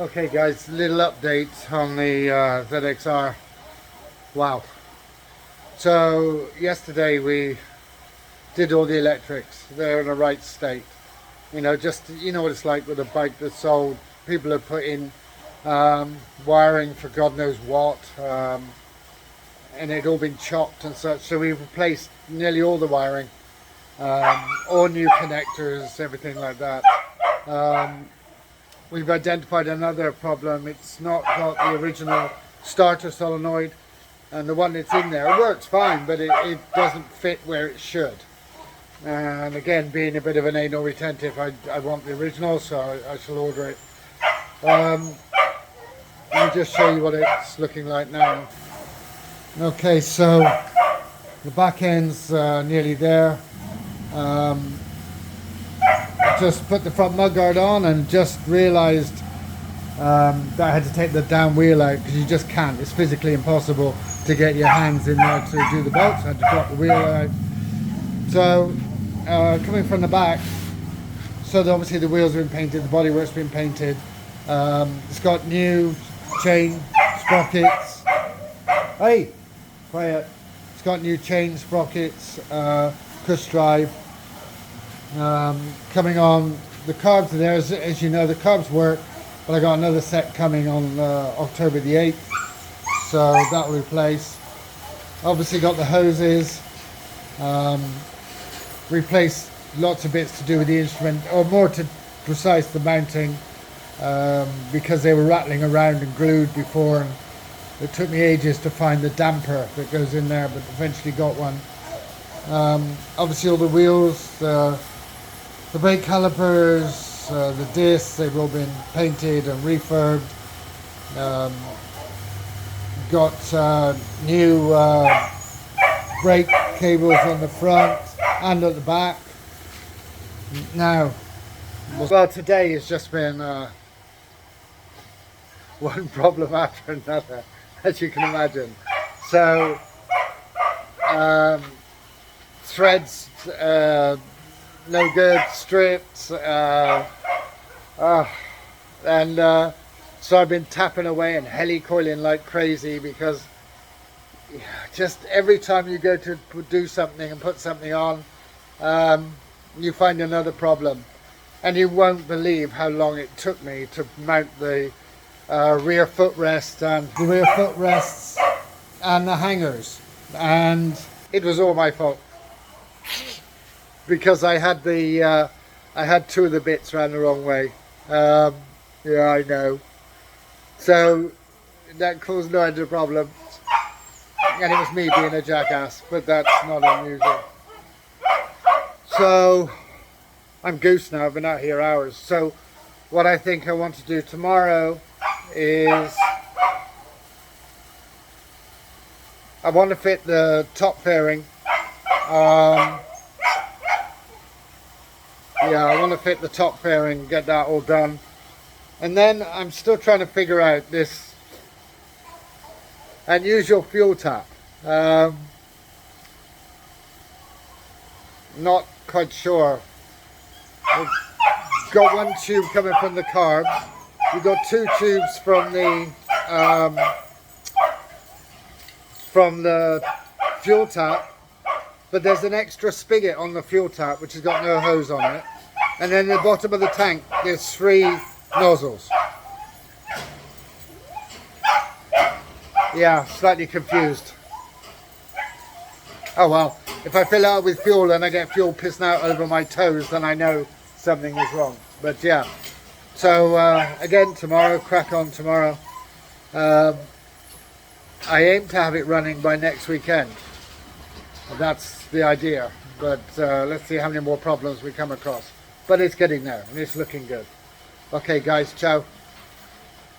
Okay guys, little update on the ZXR. Wow. So yesterday we did all the electrics. They're in the right state. You know, just, you know what it's like with a bike that's old. People have put in wiring for God knows what, and it all been chopped and such. So we've replaced nearly all the wiring, all new connectors, everything like that. We've identified another problem. It's not got the original starter solenoid, and the one that's in there, it works fine, but it doesn't fit where it should. And again, being a bit of an anal retentive, I want the original, so I shall order it. Let me just show you what it's looking like now. Okay, so the back end's nearly there. Just put the front mudguard on and just realized that I had to take the down wheel out because you just can't. It's physically impossible to get your hands in there to do the bolts. I had to drop the wheel out. So coming from the back, so obviously the wheels have been painted, the bodywork's been painted. It's got new chain sprockets. Hey, quiet. It's got new chain sprockets, cush drive. Coming on, the carbs are there, as you know, the carbs work, but I got another set coming on October the 8th, so that will replace. Obviously got the hoses, replaced lots of bits to do with the instrument, or more to precise the mounting, because they were rattling around and glued before, and it took me ages to find the damper that goes in there, but eventually got one. Obviously all the wheels, the brake calipers, the discs, they've all been painted and refurbed. Got new brake cables on the front and at the back. Now, well, today has just been one problem after another, as you can imagine. So, threads, no good, stripped, and so I've been tapping away and helicoiling like crazy, because just every time you go to do something and put something on, you find another problem, and you won't believe how long it took me to mount the rear footrest and the rear footrests and the hangers, and it was all my fault. Because I had I had two of the bits ran the wrong way. Yeah, I know. So that caused no end of problems, and it was me being a jackass. But that's not unusual. So I'm goose now. I've been out here hours. So what I think I want to do tomorrow is I want to fit the top fairing. Yeah, I want to fit the top fairing, get that all done. And then I'm still trying to figure out this unusual fuel tap. Not quite sure. We've got one tube coming from the carbs. We've got two tubes from the fuel tap. But there's an extra spigot on the fuel tap which has got no hose on it, and then at the bottom of the tank there's 3 nozzles. Yeah, slightly confused. Oh well, if I fill it up with fuel and I get fuel pissing out over my toes, then I know something is wrong. But yeah, so again tomorrow, crack on tomorrow. I aim to have it running by next weekend. That's the idea, but let's see how many more problems we come across. But it's getting there and it's looking good. Okay guys, ciao.